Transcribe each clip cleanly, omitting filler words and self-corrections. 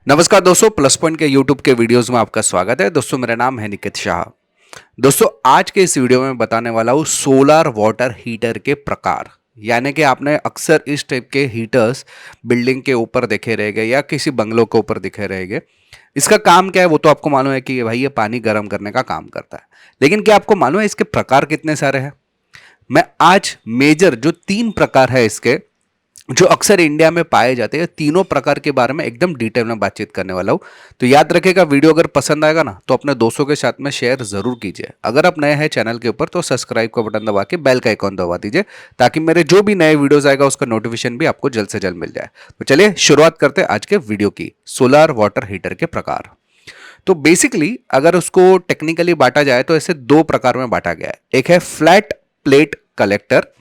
नमस्कार दोस्तों, plus point के यूट्यूब के वीडियोस में आपका स्वागत है। दोस्तों मेरा नाम है निकित शाह। दोस्तों आज के इस वीडियो में बताने वाला हूँ सोलर वाटर हीटर के प्रकार। यानी कि आपने अक्सर इस टाइप के हीटर्स बिल्डिंग के ऊपर देखे रहेंगे या किसी बंगलों के ऊपर दिखे रहेंगे। इसका काम क्या है वो तो आपको मालूम है कि भाई ये पानी गर्म करने का काम करता है, लेकिन क्या आपको मालूम है इसके प्रकार कितने सारे हैं? मैं आज मेजर जो 3 प्रकार है इसके, जो अक्सर इंडिया में पाए जाते हैं, तीनों प्रकार के बारे में एकदम डिटेल में बातचीत करने वाला हूं। तो याद रखिएगा, वीडियो अगर पसंद आएगा ना तो अपने दोस्तों के साथ में शेयर जरूर कीजिए। अगर आप नए हैं चैनल के ऊपर तो सब्सक्राइब का बटन दबा के बेल का आइकॉन दबा दीजिए, ताकि मेरे जो भी नए वीडियोस आएगा उसका नोटिफिकेशन भी आपको जल्द से जल्द मिल जाए। तो चलिए शुरुआत करते हैं आज के वीडियो की, सोलर वाटर हीटर के प्रकार। तो बेसिकली अगर उसको टेक्निकली बांटा जाए तो ऐसे 2 प्रकार में बांटा गया है। एक है फ्लैट प्लेट कलेक्टर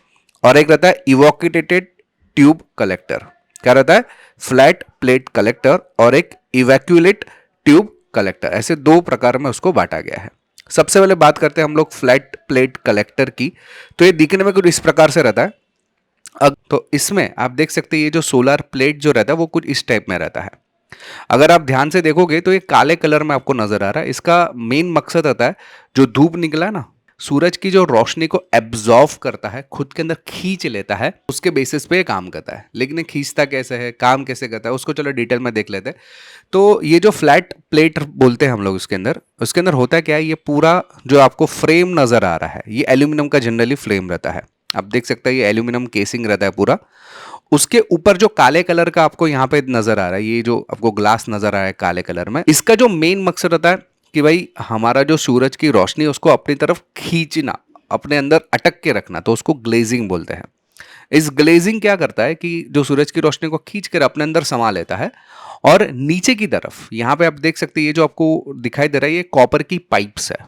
और एक रहता है इवोक्यूटेटेड ट्यूब कलेक्टर। क्या रहता है? फ्लैट प्लेट कलेक्टर और एक इवैक्यूलेट ट्यूब कलेक्टर। ऐसे 2 प्रकार में उसको बांटा गया है। सबसे पहले बात करते हैं हम लोग फ्लैट प्लेट कलेक्टर की। तो ये दिखने में कुछ इस प्रकार से रहता है। अब तो इसमें आप देख सकते हैं ये जो सोलर प्लेट जो रहता है वो कुछ इस टाइप में रहता है। अगर आप ध्यान से देखोगे तो ये काले कलर में आपको नजर आ रहा है। इसका मेन मकसद रहता है, जो धूप निकला है ना, सूरज की जो रोशनी को एब्जॉर्व करता है, खुद के अंदर खींच लेता है, उसके बेसिस पे ये काम करता है। लेकिन ये खींचता कैसे है, काम कैसे करता है, उसको चलो डिटेल में देख लेते हैं। तो ये जो फ्लैट प्लेट बोलते हैं हम लोग, उसके अंदर होता क्या है, ये पूरा जो आपको फ्रेम नजर आ रहा है ये एल्यूमिनियम का जनरली फ्रेम रहता है। आप देख सकते हैं ये एल्यूमिनियम केसिंग रहता है पूरा। उसके ऊपर जो काले कलर का आपको यहाँ पे नजर आ रहा है, ये जो आपको ग्लास नजर आ रहा है काले कलर में, इसका जो मेन मकसद रहता है कि भाई हमारा जो सूरज की रोशनी है उसको अपनी तरफ खींचना, अपने अंदर अटक के रखना, तो उसको ग्लेजिंग बोलते हैं। इस ग्लेजिंग क्या करता है कि जो सूरज की रोशनी को खींच कर अपने अंदर समा लेता है। और नीचे की तरफ यहाँ पे आप देख सकते हैं ये जो आपको दिखाई दे रहा है ये कॉपर की पाइप्स है।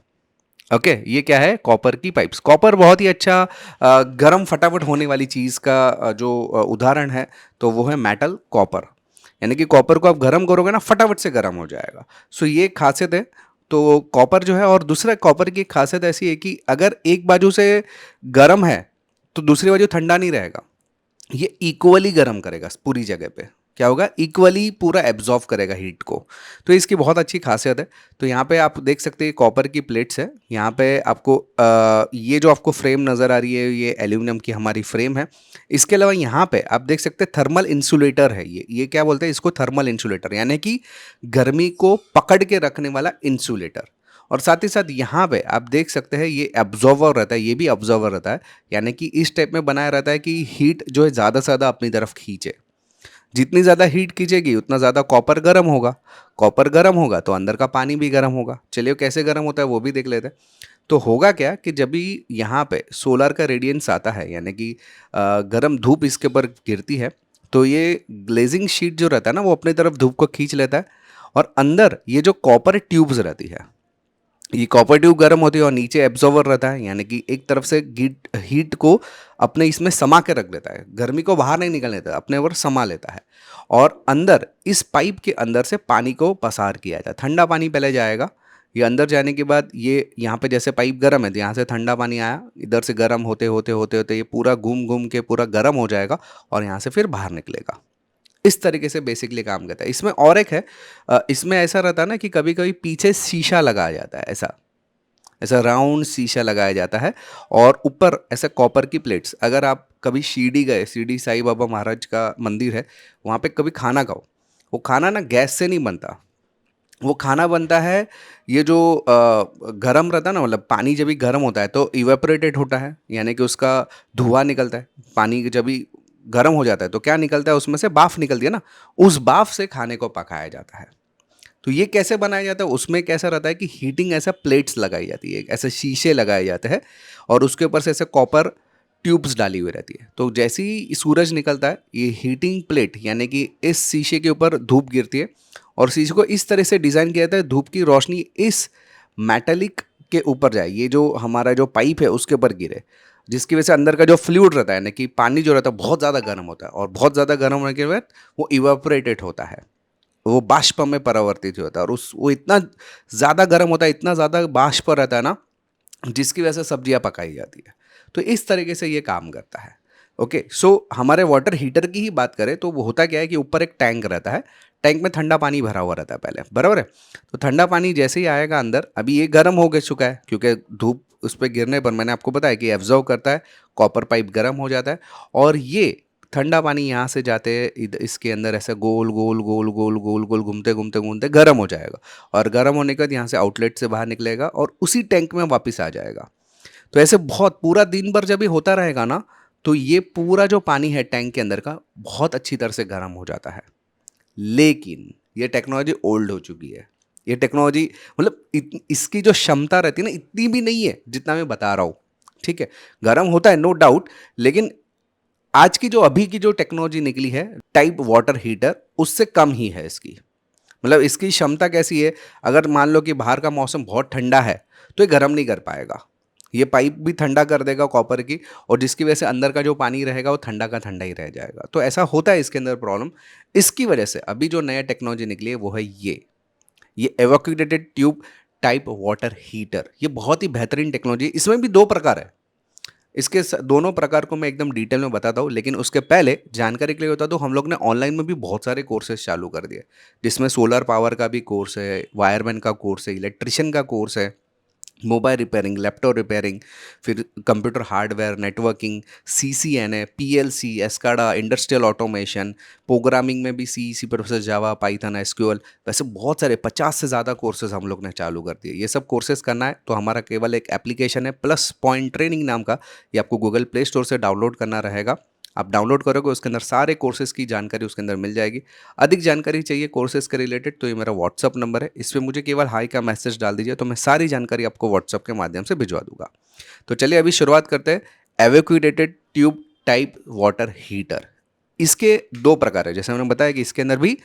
ओके, ये क्या है? कॉपर की पाइप्स। कॉपर बहुत ही अच्छा गर्म फटाफट होने वाली चीज़ का जो उदाहरण है तो वो है मेटल कॉपर। यानी कि कॉपर को आप गर्म करोगे ना फटाफट से गर्म हो जाएगा। सो ये खासियत है। तो कॉपर जो है, और दूसरा कॉपर की खासियत ऐसी है कि अगर एक बाजू से गर्म है तो दूसरी बाजू ठंडा नहीं रहेगा। ये इक्वली गर्म करेगा पूरी जगह पे। क्या होगा? इक्वली पूरा एब्जॉर्व करेगा हीट को। तो इसकी बहुत अच्छी खासियत है। तो यहाँ पे आप देख सकते हैं कॉपर की प्लेट्स है। यहाँ पे आपको ये जो आपको फ्रेम नज़र आ रही है ये एल्यूमिनियम की हमारी फ्रेम है। इसके अलावा यहाँ पे आप देख सकते हैं थर्मल इंसुलेटर है। ये क्या बोलते हैं इसको? थर्मल इंसुलेटर, यानी कि गर्मी को पकड़ के रखने वाला इंसुलेटर। और साथ ही साथ यहाँ पे आप देख सकते हैं ये एब्जॉर्वर रहता है, ये भी ऑब्जर्वर रहता है। यानी कि इस टाइप में बनाया रहता है कि हीट जो है ज़्यादा से ज़्यादा अपनी तरफ खींचे। जितनी ज़्यादा हीट खींचेगी उतना ज़्यादा कॉपर गर्म होगा। कॉपर गर्म होगा तो अंदर का पानी भी गर्म होगा। चलिए कैसे गर्म होता है वो भी देख लेते हैं। तो होगा क्या कि जब भी यहाँ पे सोलर का रेडियंस आता है, यानी कि गर्म धूप इसके ऊपर गिरती है, तो ये ग्लेजिंग शीट जो रहता है ना वो अपनी तरफ धूप को खींच लेता है। और अंदर ये जो कॉपर ट्यूब्स रहती है, ये कॉपर ट्यूब गर्म होती है और नीचे एब्जॉर्वर रहता है, यानी कि एक तरफ से हीट को अपने इसमें समा के रख देता है। गर्मी को बाहर नहीं निकलने देता, अपने ऊपर समा लेता है। और अंदर इस पाइप के अंदर से पानी को पसार किया जाता है। ठंडा पानी पहले जाएगा। ये अंदर जाने के बाद ये यहाँ पे जैसे पाइप गर्म है तो यहाँ से ठंडा पानी आया, इधर से गर्म होते होते होते होते ये पूरा घूम घूम के पूरा गर्म हो जाएगा और यहाँ से फिर बाहर निकलेगा। इस तरीके से बेसिकली काम करता है। इसमें और एक है, इसमें ऐसा रहता है ना कि कभी कभी पीछे शीशा लगाया जाता है, ऐसा ऐसा राउंड शीशा लगाया जाता है। और ऊपर ऐसे कॉपर की प्लेट्स। अगर आप कभी शिरडी गए, शिरडी साईं बाबा महाराज का मंदिर है, वहाँ पे कभी खाना खाओ, वो खाना ना गैस से नहीं बनता। वो खाना बनता है, ये जो गरम रहता है ना, मतलब पानी जब भी गर्म होता है तो इवेपोरेटेड होता है, यानी कि उसका धुआं निकलता है। पानी जब भी गर्म हो जाता है तो क्या निकलता है? उसमें से भाप निकलती है ना, उस भाप से खाने को पकाया जाता है। तो ये कैसे बनाया जाता है? उसमें कैसा रहता है कि हीटिंग ऐसा प्लेट्स लगाई जाती है, ऐसे शीशे लगाए जाते हैं और उसके ऊपर से ऐसे कॉपर ट्यूब्स डाली हुई रहती है। तो जैसे ही सूरज निकलता है ये हीटिंग प्लेट, यानी कि इस शीशे के ऊपर धूप गिरती है और शीशे को इस तरह से डिज़ाइन किया जाता है धूप की रोशनी इस मेटेलिक के ऊपर जाए, ये जो हमारा जो पाइप है उसके ऊपर गिरे, जिसकी वजह से अंदर का जो फ्लूइड रहता है, यानी कि पानी जो रहता है बहुत ज़्यादा गर्म होता है और बहुत ज़्यादा गर्म होने के बाद वो इवेपोरेटेड होता है, वो बाष्प में परिवर्तित होता है। और उस वो इतना ज़्यादा गर्म होता है, इतना ज़्यादा बाष्प रहता है ना, जिसकी वजह से सब्जियां पकाई जाती है। तो इस तरीके से ये काम करता है। ओके, सो हमारे वाटर हीटर की ही बात करें तो वो होता क्या है कि ऊपर एक टैंक रहता है। टैंक में ठंडा पानी भरा हुआ रहता है पहले, बराबर है। तो ठंडा पानी जैसे ही आएगा अंदर, अभी ये गर्म हो गया चुका है क्योंकि धूप उस पर गिरने पर मैंने आपको बताया कि एब्जॉर्व करता है, कॉपर पाइप गर्म हो जाता है और ये ठंडा पानी यहाँ से जाते इसके अंदर ऐसे गोल गोल गोल गोल गोल गोल घूमते घूमते घूमते गर्म हो जाएगा और गर्म होने के बाद यहाँ से आउटलेट से बाहर निकलेगा और उसी टैंक में वापस आ जाएगा। तो ऐसे बहुत पूरा दिन भर जब ये होता रहेगा ना, तो ये पूरा जो पानी है टैंक के अंदर का बहुत अच्छी तरह से गर्म हो जाता है। लेकिन ये टेक्नोलॉजी ओल्ड हो चुकी है। ये टेक्नोलॉजी मतलब इसकी जो क्षमता रहती है ना, इतनी भी नहीं है जितना मैं बता रहा हूँ। ठीक है, गर्म होता है नो डाउट, लेकिन आज की जो अभी की जो टेक्नोलॉजी निकली है टाइप वाटर हीटर, उससे कम ही है इसकी। मतलब इसकी क्षमता कैसी है, अगर मान लो कि बाहर का मौसम बहुत ठंडा है तो ये गर्म नहीं कर पाएगा, ये पाइप भी ठंडा कर देगा कॉपर की, और जिसकी वजह से अंदर का जो पानी रहेगा वो ठंडा का ठंडा ही रह जाएगा। तो ऐसा होता है इसके अंदर प्रॉब्लम। इसकी वजह से अभी जो नया टेक्नोलॉजी निकली है वो है ये evacuated tube type water heater. ये बहुत ही बेहतरीन टेक्नोलॉजी है। इसमें भी दो प्रकार है, इसके दोनों प्रकार को मैं एकदम डिटेल में बताता हूँ, लेकिन उसके पहले जानकारी के लिए होता तो हम लोग ने ऑनलाइन में भी बहुत सारे कोर्सेज चालू कर दिए, जिसमें सोलर पावर का भी कोर्स है, वायरमैन का कोर्स है, इलेक्ट्रिशियन का कोर्स है, मोबाइल रिपेयरिंग, लैपटॉप रिपेयरिंग, फिर computer hardware, networking, CCNA, PLC, Escada, industrial automation, programming में भी C प्रोसेस, जावा, पाइथन, SQL, वैसे बहुत सारे 50 से ज़्यादा कोर्सेज हम लोग ने चालू कर दिए। ये सब कोर्सेज करना है तो हमारा केवल एक एप्लीकेशन है प्लस पॉइंट ट्रेनिंग नाम का, ये आपको गूगल प्ले स्टोर से डाउनलोड करना रहेगा। आप डाउनलोड करोगे, उसके अंदर सारे कोर्सेज़ की जानकारी उसके अंदर मिल जाएगी। अधिक जानकारी चाहिए कोर्सेज़ के रिलेटेड तो ये मेरा व्हाट्सअप नंबर है, इस पर मुझे केवल हाई का मैसेज डाल दीजिए तो मैं सारी जानकारी आपको व्हाट्सअप के माध्यम से भिजवा दूंगा। तो चलिए अभी शुरुआत करते हैं। Evacuated tube type water heater, इसके दो प्रकार है, जैसे मैंने बताया कि इसके अंदर भी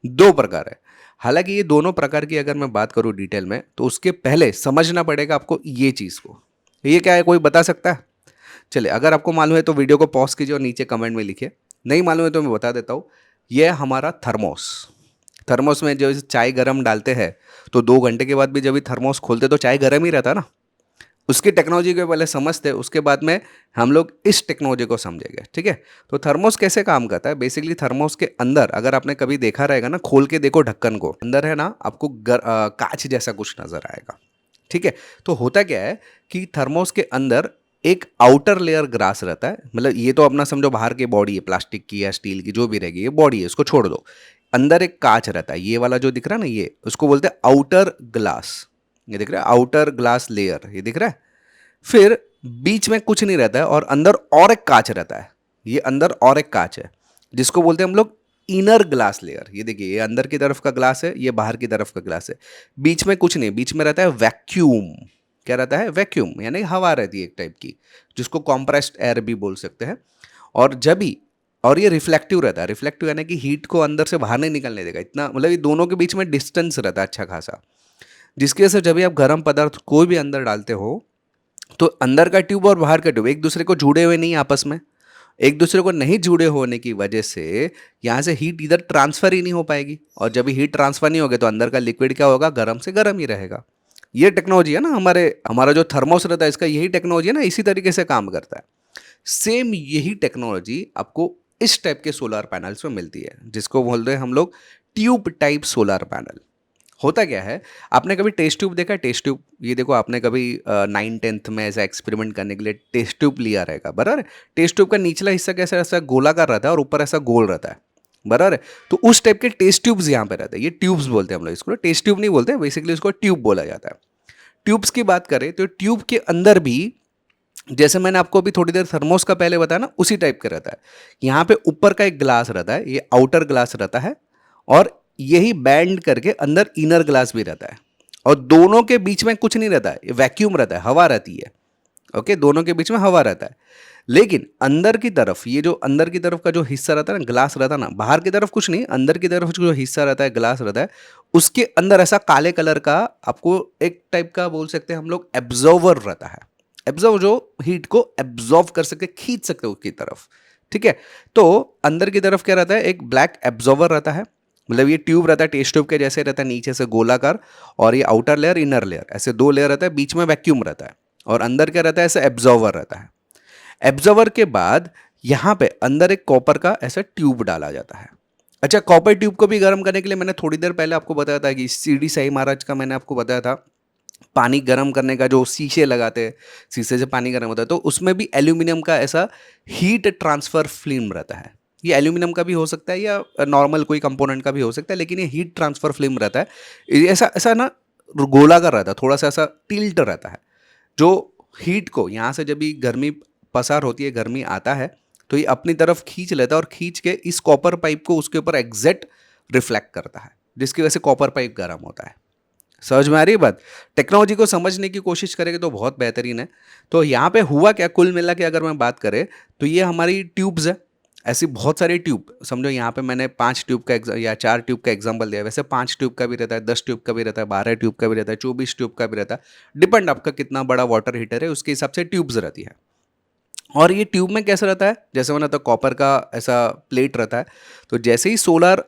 दो प्रकार है। हालांकि ये दोनों प्रकार की अगर मैं बात करूँ डिटेल में, तो उसके पहले समझना पड़ेगा आपको ये चीज़ को। ये क्या है, कोई बता सकता है? चलिए, अगर आपको मालूम है तो वीडियो को पॉज कीजिए और नीचे कमेंट में लिखिए, नहीं मालूम है तो मैं बता देता हूँ। यह है हमारा थर्मोस। थर्मोस में जो चाय गर्म डालते हैं तो 2 घंटे के बाद भी जब भी थर्मोस खोलते तो चाय गर्म ही रहता ना। उसकी टेक्नोलॉजी को पहले समझते, उसके बाद में हम लोग इस टेक्नोलॉजी को समझेंगे। ठीक है, तो थर्मोस कैसे काम करता है। बेसिकली थर्मोस के अंदर अगर आपने कभी देखा रहेगा ना, खोल के देखो ढक्कन को, अंदर है ना आपको कांच जैसा कुछ नजर आएगा। ठीक है, तो होता क्या है कि थर्मोस के अंदर एक आउटर लेयर ग्लास रहता है। मतलब ये तो अपना समझो बाहर की बॉडी है, प्लास्टिक की या स्टील की जो भी रहेगी, ये बॉडी है, उसको छोड़ दो। अंदर एक कांच रहता है, ये वाला जो दिख रहा है ना, ये उसको बोलते हैं आउटर ग्लास। ये दिख रहा है आउटर ग्लास लेयर, ये दिख रहा है। फिर बीच में कुछ नहीं रहता है और अंदर और एक कांच रहता है। ये अंदर और एक कांच है जिसको बोलते हैं हम लोग इनर ग्लास लेयर। ये देखिए, ये अंदर की तरफ का ग्लास है, ये बाहर की तरफ का ग्लास है। बीच में कुछ नहीं, बीच में रहता है वैक्यूम। क्या रहता है? वैक्यूम, यानी हवा रहती है एक टाइप की, जिसको कॉम्प्रेस्ड एयर भी बोल सकते हैं। और जब भी, और ये रिफ्लेक्टिव रहता है। रिफ्लेक्टिव यानी कि हीट को अंदर से बाहर नहीं निकलने देगा इतना, मतलब ये दोनों के बीच में डिस्टेंस रहता है अच्छा खासा, जिसकी वजह से जब भी आप गर्म पदार्थ कोई भी अंदर डालते हो तो अंदर का ट्यूब और बाहर का ट्यूब एक दूसरे को जुड़े हुए नहीं, आपस में एक दूसरे को नहीं जुड़े होने की वजह से यहाँ से हीट इधर ट्रांसफर ही नहीं हो पाएगी, और जब हीट ट्रांसफर नहीं होगी तो अंदर का लिक्विड क्या होगा, गर्म से गर्म ही रहेगा। ये टेक्नोलॉजी है ना हमारा जो थर्मोस रहता है, इसका यही टेक्नोलॉजी है ना, इसी तरीके से काम करता है। सेम यही टेक्नोलॉजी आपको इस टाइप के सोलर पैनल्स में मिलती है, जिसको बोलते हैं हम लोग ट्यूब टाइप सोलर पैनल। होता क्या है, आपने कभी टेस्ट ट्यूब देखा है? टेस्ट ट्यूब, ये देखो, आपने कभी 9th-10th में ऐसा एक्सपेरिमेंट करने के लिए टेस्ट ट्यूब लिया रहेगा, बराबर है। टेस्ट ट्यूब का निचला हिस्सा कैसा ऐसा गोलाकार रहता है और ऊपर ऐसा गोल रहता है, बराबर है। तो उस टाइप के टेस्ट ट्यूब्स यहाँ पे रहते हैं। ये ट्यूब्स बोलते हैं हम लोग इसको, टेस्ट ट्यूब नहीं बोलते, बेसिकली इसको ट्यूब बोला जाता है। ट्यूब्स की बात करें तो ट्यूब के अंदर भी, जैसे मैंने आपको अभी थोड़ी देर थर्मोस का पहले बताया ना, उसी टाइप का रहता है। यहाँ पे ऊपर का एक ग्लास रहता है, ये आउटर ग्लास रहता है, और यही बैंड करके अंदर इनर ग्लास भी रहता है, और दोनों के बीच में कुछ नहीं रहता है, ये वैक्यूम रहता है, हवा रहती है। ओके, दोनों के बीच में हवा रहता है। लेकिन अंदर की तरफ, ये जो अंदर की तरफ का जो हिस्सा रहता है ना, ग्लास रहता है ना, बाहर की तरफ कुछ नहीं, अंदर की तरफ जो हिस्सा रहता है, ग्लास रहता है, उसके अंदर ऐसा काले कलर का आपको एक टाइप का बोल सकते हैं हम लोग एब्जॉर्वर रहता है। एब्जॉर्व, जो हीट को एब्जॉर्व कर सके, खींच सकते हो उसकी तरफ। ठीक है, तो अंदर की तरफ क्या रहता है, एक ब्लैक एब्जॉर्वर रहता है। मतलब ये ट्यूब रहता है, टेस्ट ट्यूब के जैसे रहता है, नीचे से गोलाकार, और ये आउटर लेयर इनर लेयर, ऐसे 2 लेयर रहता है, बीच में वैक्यूम रहता है, और अंदर क्या रहता है, ऐसे एब्जॉर्वर रहता है। एब्जॉर्वर के बाद यहाँ पे अंदर एक कॉपर का ऐसा ट्यूब डाला जाता है। अच्छा, कॉपर ट्यूब को भी गर्म करने के लिए मैंने थोड़ी देर पहले आपको बताया था कि शिरडी साई महाराज का मैंने आपको बताया था, पानी गर्म करने का जो शीशे लगाते हैं, शीशे से पानी गर्म होता है, तो उसमें भी एल्यूमिनियम का ऐसा हीट ट्रांसफर फिल्म रहता है। ये एल्यूमिनियम का भी हो सकता है या नॉर्मल कोई कंपोनेंट का भी हो सकता है, लेकिन ये हीट ट्रांसफर फिल्म रहता है। ये ऐसा ऐसा ना गोलाकार रहता है, थोड़ा सा ऐसा टिल्ट रहता है, जो हीट को यहाँ से जब भी गर्मी पसार होती है, गर्मी आता है, तो ये अपनी तरफ खींच लेता है और खींच के इस कॉपर पाइप को उसके ऊपर एग्जैक्ट रिफ्लेक्ट करता है, जिसकी वजह से कॉपर पाइप गर्म होता है। समझ में आ रही है बात? टेक्नोलॉजी को समझने की कोशिश करेंगे तो बहुत बेहतरीन है। तो यहाँ पे हुआ क्या, कुल मिला के अगर मैं बात करें तो ये हमारी ट्यूब्स है, ऐसी बहुत सारी ट्यूब, समझो यहाँ पे मैंने 5 ट्यूब का या 4 ट्यूब का एग्जांपल दिया, वैसे 5 ट्यूब का भी रहता है, 10 ट्यूब का भी रहता है, 12 ट्यूब का भी रहता है, 24 ट्यूब का भी रहता है। डिपेंड आपका कितना बड़ा वाटर हीटर है उसके हिसाब से ट्यूब्स रहती है। और ये ट्यूब में कैसा रहता है, जैसे मैंने तो कॉपर का ऐसा प्लेट रहता है, तो जैसे ही सोलर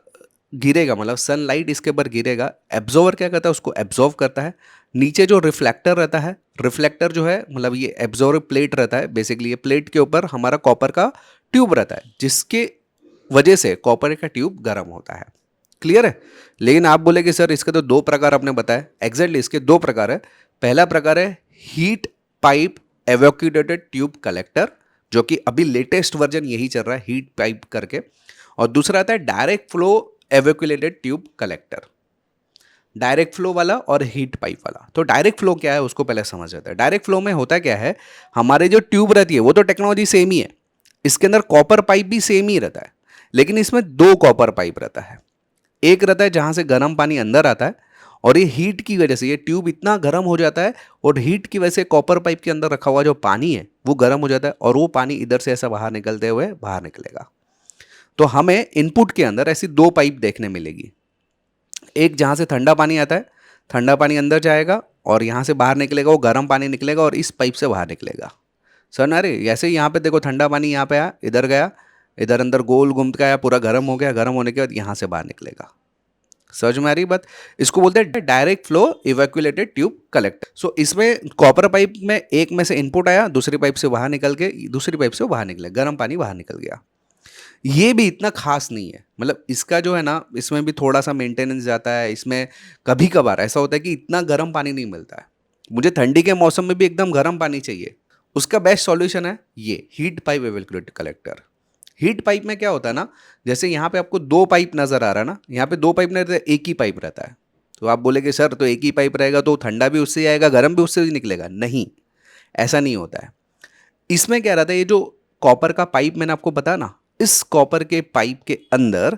गिरेगा, मतलब सनलाइट इसके ऊपर गिरेगा, एब्जॉर्वर क्या करता है, उसको एब्जॉर्व करता है। नीचे जो रिफ्लेक्टर रहता है, रिफ्लेक्टर जो है मतलब ये एब्जॉर्व प्लेट रहता है, बेसिकली ये प्लेट के ऊपर हमारा कॉपर का ट्यूब रहता है, जिसके वजह से कॉपर का ट्यूब गर्म होता है। क्लियर है? लेकिन आप बोले कि सर इसके तो 2 प्रकार आपने बताया। एग्जैक्टली इसके 2 प्रकार है। पहला प्रकार है heat pipe evacuated tube collector, जो कि अभी लेटेस्ट वर्जन यही चल रहा है, हीट पाइप करके। और दूसरा आता है direct flow evacuated tube collector, direct flow वाला और हीट पाइप वाला। तो डायरेक्ट फ्लो क्या है उसको पहले समझ जाते हैं। डायरेक्ट फ्लो में होता क्या है, हमारे जो ट्यूब रहती है वो तो टेक्नोलॉजी सेम ही है, इसके अंदर कॉपर पाइप भी सेम ही रहता है, लेकिन इसमें 2 कॉपर पाइप रहता है। एक रहता है जहां से गर्म पानी अंदर आता है, और ये हीट की वजह से ये ट्यूब इतना गर्म हो जाता है, और हीट की वजह से कॉपर पाइप के अंदर रखा हुआ जो पानी है वो गर्म हो जाता है, और वो पानी इधर से ऐसा बाहर निकलते हुए बाहर निकलेगा। तो हमें इनपुट के अंदर ऐसी 2 पाइप देखने मिलेगी। एक जहां से ठंडा पानी आता है, ठंडा पानी अंदर जाएगा और यहाँ से बाहर निकलेगा, वो गर्म पानी निकलेगा और इस पाइप से बाहर निकलेगा। सर अरे ऐसे ही यहाँ पे देखो, ठंडा पानी यहाँ पे आया, इधर गया, इधर अंदर गोल घूम के आया, पूरा गर्म हो गया, गर्म होने के बाद यहाँ से बाहर निकलेगा। समझ में आ रही बात? इसको बोलते हैं direct flow evacuated tube collector. So इसमें कॉपर पाइप में एक में से इनपुट आया, दूसरी पाइप से बाहर निकल के दूसरी पाइप से बाहर निकले, गर्म पानी बाहर निकल गया। ये भी इतना खास नहीं है, मतलब इसका जो है ना, इसमें भी थोड़ा सा मेंटेनेंस जाता है। इसमें कभी कभार ऐसा होता है कि इतना गर्म पानी नहीं मिलता है, मुझे ठंडी के मौसम में भी एकदम गर्म पानी चाहिए। उसका बेस्ट सॉल्यूशन है ये heat pipe evacuated collector. Heat pipe में क्या होता है ना, जैसे यहाँ पे आपको 2 पाइप नजर आ रहा है ना, यहाँ पे 2 पाइप नहीं रहता, एक ही पाइप रहता है। तो आप बोलेगे सर तो एक ही पाइप रहेगा तो ठंडा भी उससे ही आएगा, गर्म भी उससे ही निकलेगा। नहीं, ऐसा नहीं होता है। इसमें क्या रहता है, ये जो कॉपर का पाइप मैंने आपको बताया ना, इस कॉपर के पाइप के अंदर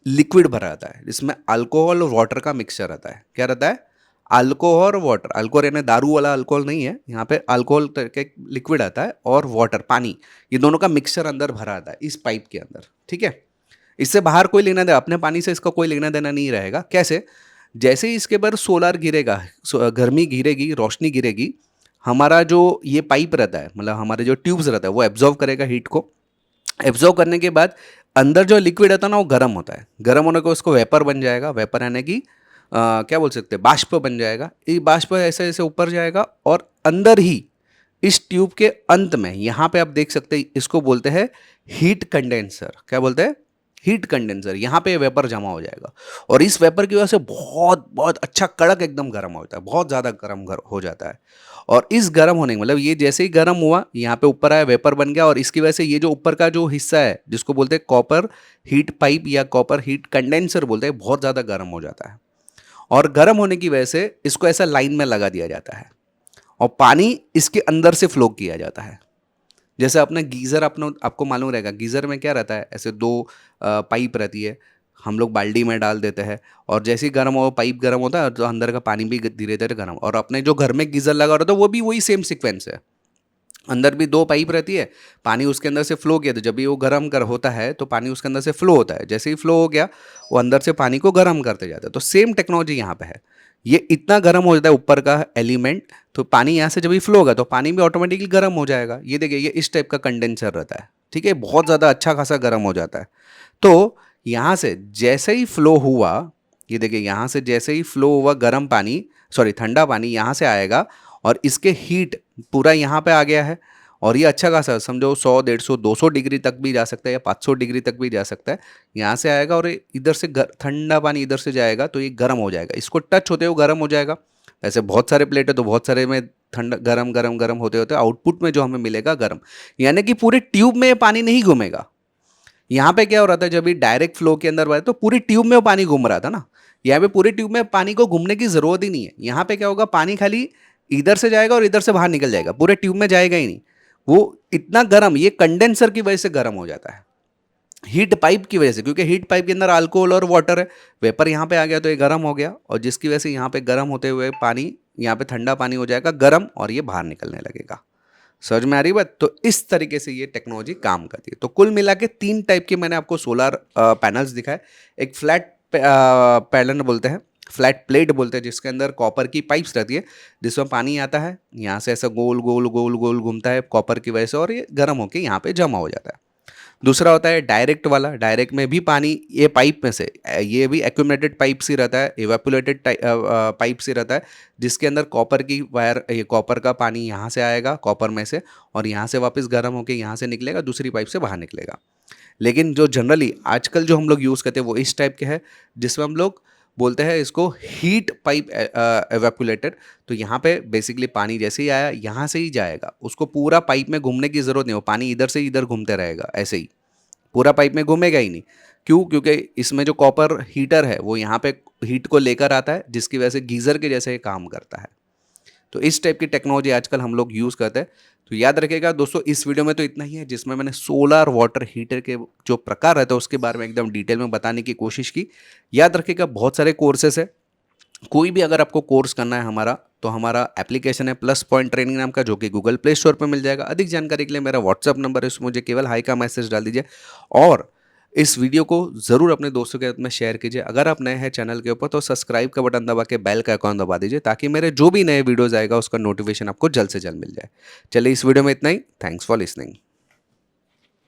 लिक्विड भरा रहता है, जिसमें अल्कोहल और वाटर का मिक्सचर रहता है। क्या रहता है? अल्कोहल और वाटर। अल्कोहल यानी दारू वाला अल्कोहल नहीं है, यहाँ पे अल्कोहल के लिक्विड आता है, और वाटर पानी, ये दोनों का मिक्सचर अंदर भरा आता है इस पाइप के अंदर। ठीक है? इससे बाहर कोई लेना देना, अपने पानी से इसका कोई लेना देना नहीं रहेगा। कैसे? जैसे ही इसके ऊपर सोलर गिरेगा, गर्मी गिरेगी, रोशनी गिरेगी, हमारा जो ये पाइप रहता है, मतलब हमारे जो ट्यूब्स रहता है, वो एब्जॉर्व करेगा हीट को। एब्जॉर्व करने के बाद अंदर जो लिक्विड होता है ना, वो गर्म होता है। गर्म होने को उसको वेपर बन जाएगा। वेपर यानी कि क्या बोल सकते हैं, बाष्प बन जाएगा। ये बाष्प ऐसे ऐसे ऊपर जाएगा, और अंदर ही इस ट्यूब के अंत में यहाँ पे आप देख सकते हैं, इसको बोलते हैं हीट कंडेंसर। क्या बोलते हैं? Heat condenser. यहाँ पे वेपर जमा हो जाएगा, और इस वेपर की वजह से बहुत बहुत अच्छा कड़क एकदम गर्म होता है, बहुत ज़्यादा गर्म हो जाता है। और इस गर्म होने मतलब ये जैसे ही गर्म हुआ, यहाँ पे ऊपर आया, वेपर बन गया, और इसकी वजह से ये जो ऊपर का जो हिस्सा है, जिसको बोलते हैं कॉपर हीट पाइप या कॉपर हीट कंडेंसर बोलते हैं, बहुत ज़्यादा गर्म हो जाता है। और गर्म होने की वजह से इसको ऐसा लाइन में लगा दिया जाता है, और पानी इसके अंदर से फ्लो किया जाता है। जैसे अपना गीज़र, आपको मालूम रहेगा, गीज़र में क्या रहता है, ऐसे 2 पाइप रहती है, हम लोग बाल्टी में डाल देते हैं, और जैसे ही गर्म हो, पाइप गर्म होता है तो अंदर का पानी भी धीरे धीरे गर्म। और अपने जो घर में गीज़र लगा रहता है वो भी वही सेम सीक्वेंस है। अंदर भी 2 पाइप रहती है, पानी उसके अंदर से फ्लो किया, तो जब भी वो गर्म कर होता है तो पानी उसके अंदर से फ्लो होता है। जैसे ही फ्लो हो गया, वो अंदर से पानी को गर्म करते जाता है। तो सेम टेक्नोलॉजी यहाँ पे है। ये इतना गर्म हो जाता है ऊपर का एलिमेंट, तो पानी यहाँ से जब भी फ्लो होगा तो पानी भी ऑटोमेटिकली गर्म हो जाएगा। ये देखिए, ये इस टाइप का कंडेंसर रहता है। ठीक है? बहुत ज़्यादा अच्छा खासा गर्म हो जाता है। तो यहाँ से जैसे ही फ्लो हुआ, ये देखिए, यहाँ से जैसे ही फ्लो हुआ गर्म पानी, सॉरी ठंडा पानी यहाँ से आएगा, और इसके हीट पूरा यहाँ पे आ गया है, और ये अच्छा खासा समझो 100 150 200 डिग्री तक भी जा सकता है या 500 डिग्री तक भी जा सकता है। यहाँ से आएगा और इधर से ठंडा पानी इधर से जाएगा तो ये गर्म हो जाएगा, इसको टच होते हुए गर्म हो जाएगा। ऐसे बहुत सारे प्लेट है तो बहुत सारे में ठंडा गरम गरम गरम होते होते आउटपुट में जो हमें मिलेगा गर्म, यानी कि पूरे ट्यूब में ये पानी नहीं घूमेगा। यहाँ पे क्या हो रहा था, जब ये डायरेक्ट फ्लो के अंदर बढ़ा तो पूरी ट्यूब में वो पानी घूम रहा था ना। यहाँ पे पूरी ट्यूब में पानी को घूमने की जरूरत ही नहीं है। यहाँ पे क्या होगा, पानी खाली इधर से जाएगा और इधर से बाहर निकल जाएगा, पूरे ट्यूब में जाएगा ही नहीं। वो इतना गर्म, ये कंडेंसर की वजह से गर्म हो जाता है, हीट पाइप की वजह से, क्योंकि हीट पाइप के अंदर अल्कोहल और वाटर है, वेपर यहाँ पे आ गया तो ये गर्म हो गया, और जिसकी वजह से यहाँ पे गर्म होते हुए पानी यहाँ पे ठंडा पानी हो जाएगा गर्म और ये बाहर निकलने लगेगा। समझ में आ रही बात? तो इस तरीके से ये टेक्नोलॉजी काम करती है। तो कुल मिला के 3 टाइप के मैंने आपको सोलर पैनल्स दिखाए। एक फ्लैट पैनल बोलते हैं, फ्लैट प्लेट बोलते हैं, जिसके अंदर कॉपर की पाइप्स रहती है, जिसमें पानी आता है, यहाँ से ऐसा गोल गोल गोल गोल घूमता है कॉपर की वजह से, और ये गर्म होकर यहाँ पे जमा हो जाता है। दूसरा होता है डायरेक्ट वाला, डायरेक्ट में भी पानी ये पाइप में से, ये भी एक्यूमुलेटेड पाइप से रहता है, इवेपोरेटेड पाइप से रहता है, जिसके अंदर कॉपर की वायर, ये कॉपर का पानी यहाँ से आएगा कॉपर में से, और यहाँ से वापस गर्म होकर यहाँ से निकलेगा, दूसरी पाइप से बाहर निकलेगा। लेकिन जो जनरली आजकल जो हम लोग यूज़ करते हैं वो इस टाइप के है, जिसमें हम लोग बोलते हैं इसको हीट पाइप एवेपुलेटेड। तो यहाँ पे बेसिकली पानी जैसे ही आया यहाँ से ही जाएगा, उसको पूरा पाइप में घूमने की ज़रूरत नहीं हो, पानी इधर से इधर घूमते रहेगा, ऐसे ही पूरा पाइप में घूमेगा ही नहीं। क्यों? क्योंकि इसमें जो कॉपर हीटर है वो यहाँ पे हीट को लेकर आता है, जिसकी वजह से गीज़र के जैसे काम करता है। तो इस टाइप की टेक्नोलॉजी आजकल हम लोग यूज़ करते हैं। तो याद रखिएगा दोस्तों, इस वीडियो में तो इतना ही है, जिसमें मैंने सोलर वाटर हीटर के जो प्रकार रहता है उसके बारे में एकदम डिटेल में बताने की कोशिश की। याद रखिएगा बहुत सारे कोर्सेस है, कोई भी अगर आपको कोर्स करना है हमारा, तो हमारा एप्लीकेशन है प्लस पॉइंट ट्रेनिंग नाम का, जो कि गूगल प्ले स्टोर पर मिल जाएगा। अधिक जानकारी के लिए मेरा व्हाट्सअप नंबर है, उसमें मुझे केवल हाई का मैसेज डाल दीजिए, और इस वीडियो को ज़रूर अपने दोस्तों के साथ में शेयर कीजिए। अगर आप नए हैं चैनल के ऊपर तो सब्सक्राइब का बटन दबा के बेल का आइकॉन दबा दीजिए, ताकि मेरे जो भी नए वीडियोज़ आएगा उसका नोटिफिकेशन आपको जल्द से जल्द मिल जाए। चलिए इस वीडियो में इतना ही। Thanks for listening.